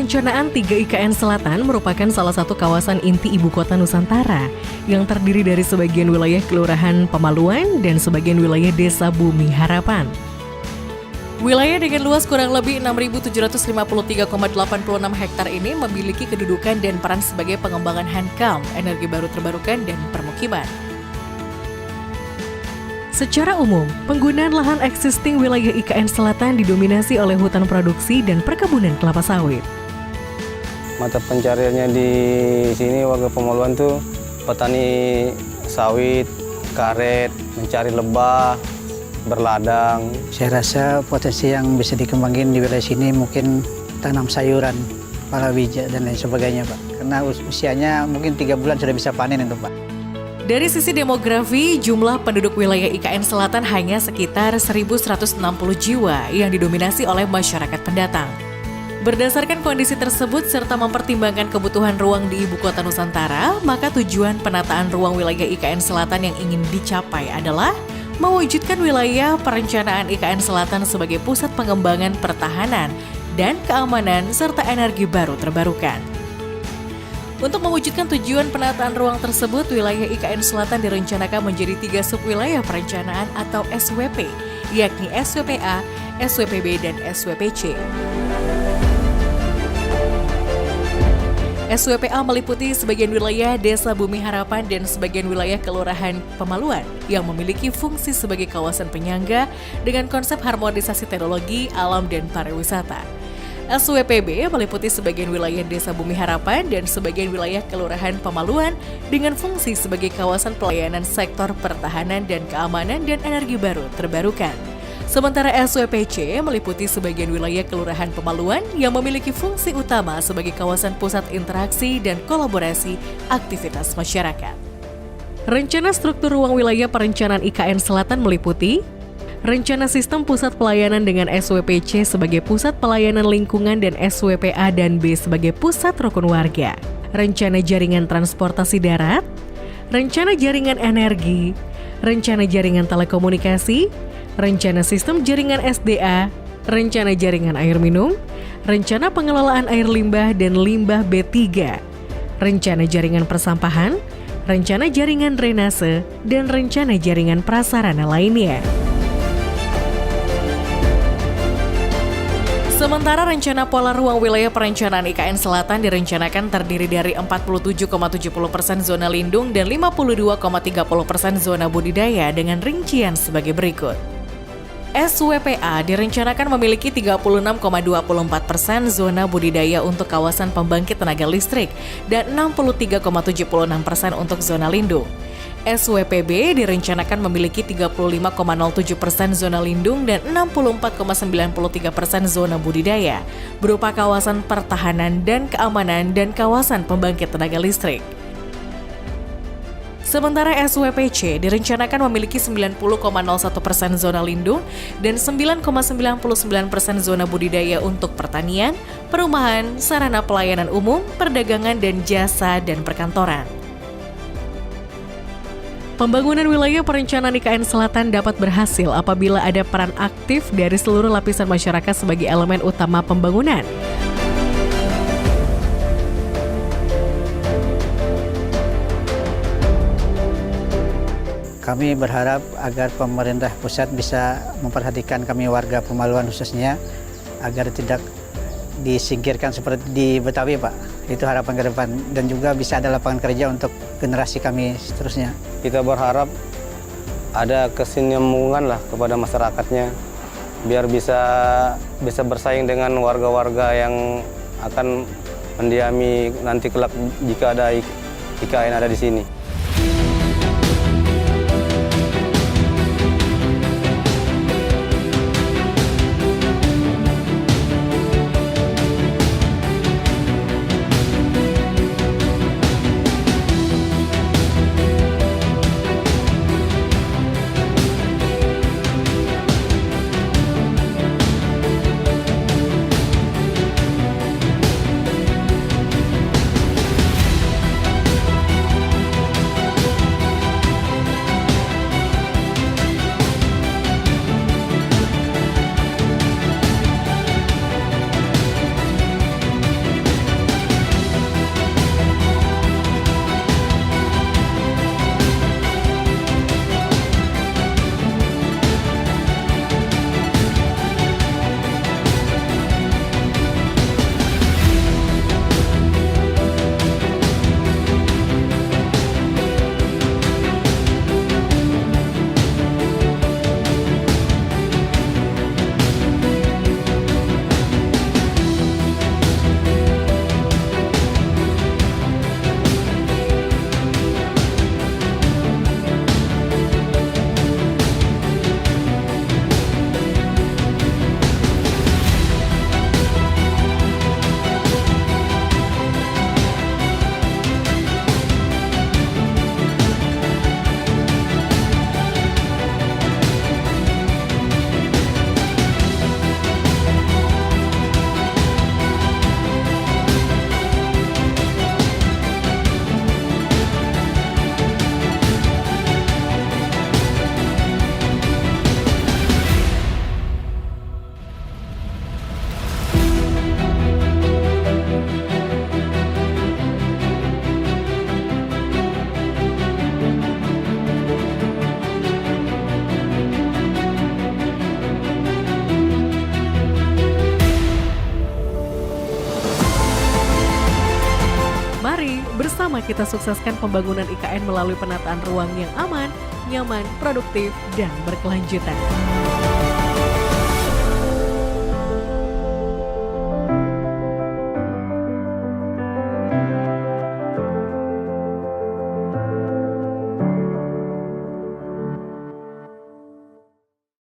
Perencanaan 3 IKN Selatan merupakan salah satu kawasan inti ibu kota Nusantara yang terdiri dari sebagian wilayah Kelurahan Pemaluan dan sebagian wilayah Desa Bumi Harapan. Wilayah dengan luas kurang lebih 6.753,86 hektar ini memiliki kedudukan dan peran sebagai pengembangan Hankam, energi baru terbarukan, dan permukiman. Secara umum, penggunaan lahan existing wilayah IKN Selatan didominasi oleh hutan produksi dan perkebunan kelapa sawit. Mata pencariannya di sini warga Pemaluan tuh petani sawit, karet, mencari lebah, berladang. Saya rasa potensi yang bisa dikembangin di wilayah sini mungkin tanam sayuran, palawija dan lain sebagainya, Pak. Karena usianya mungkin 3 bulan sudah bisa panen itu, Pak. Dari sisi demografi, jumlah penduduk wilayah IKN Selatan hanya sekitar 1.160 jiwa yang didominasi oleh masyarakat pendatang. Berdasarkan kondisi tersebut serta mempertimbangkan kebutuhan ruang di ibu kota Nusantara, maka tujuan penataan ruang wilayah IKN Selatan yang ingin dicapai adalah mewujudkan wilayah perencanaan IKN Selatan sebagai pusat pengembangan pertahanan dan keamanan serta energi baru terbarukan. Untuk mewujudkan tujuan penataan ruang tersebut, wilayah IKN Selatan direncanakan menjadi 3 subwilayah perencanaan atau SWP, yakni SWPA, SWPB, dan SWPC. SWPA meliputi sebagian wilayah Desa Bumi Harapan dan sebagian wilayah Kelurahan Pemaluan yang memiliki fungsi sebagai kawasan penyangga dengan konsep harmonisasi teknologi, alam, dan pariwisata. SWPB meliputi sebagian wilayah Desa Bumi Harapan dan sebagian wilayah Kelurahan Pemaluan dengan fungsi sebagai kawasan pelayanan sektor pertahanan dan keamanan dan energi baru terbarukan. Sementara SWPC meliputi sebagian wilayah Kelurahan Pemaluan yang memiliki fungsi utama sebagai kawasan pusat interaksi dan kolaborasi aktivitas masyarakat. Rencana struktur ruang wilayah perencanaan IKN Selatan meliputi rencana sistem pusat pelayanan dengan SWPC sebagai pusat pelayanan lingkungan dan SWPA dan B sebagai pusat rukun warga, rencana jaringan transportasi darat, rencana jaringan energi, rencana jaringan telekomunikasi, rencana sistem jaringan SDA, rencana jaringan air minum, rencana pengelolaan air limbah dan limbah B3, rencana jaringan persampahan, rencana jaringan drainase, dan rencana jaringan prasarana lainnya. Sementara rencana pola ruang wilayah perencanaan IKN Selatan direncanakan terdiri dari 47,70% zona lindung dan 52,30% zona budidaya dengan rincian sebagai berikut. SWPA direncanakan memiliki 36,24% zona budidaya untuk kawasan pembangkit tenaga listrik dan 63,76% untuk zona lindung. SWPB direncanakan memiliki 35,07% zona lindung dan 64,93% zona budidaya, berupa kawasan pertahanan dan keamanan dan kawasan pembangkit tenaga listrik. Sementara SWPC direncanakan memiliki 90,01% zona lindung dan 9,99% zona budidaya untuk pertanian, perumahan, sarana pelayanan umum, perdagangan dan jasa dan perkantoran. Pembangunan wilayah perencanaan IKN Selatan dapat berhasil apabila ada peran aktif dari seluruh lapisan masyarakat sebagai elemen utama pembangunan. Kami berharap agar pemerintah pusat bisa memperhatikan kami warga Pemaluan khususnya agar tidak disingkirkan seperti di Betawi, Pak. Itu harapan ke depan dan juga bisa ada lapangan kerja untuk generasi kami seterusnya. Kita berharap ada kesinambungan lah kepada masyarakatnya biar bisa bersaing dengan warga-warga yang akan mendiami nanti kelak jika ada IKN ada di sini. Bersama-sama kita sukseskan pembangunan IKN melalui penataan ruang yang aman, nyaman, produktif, dan berkelanjutan.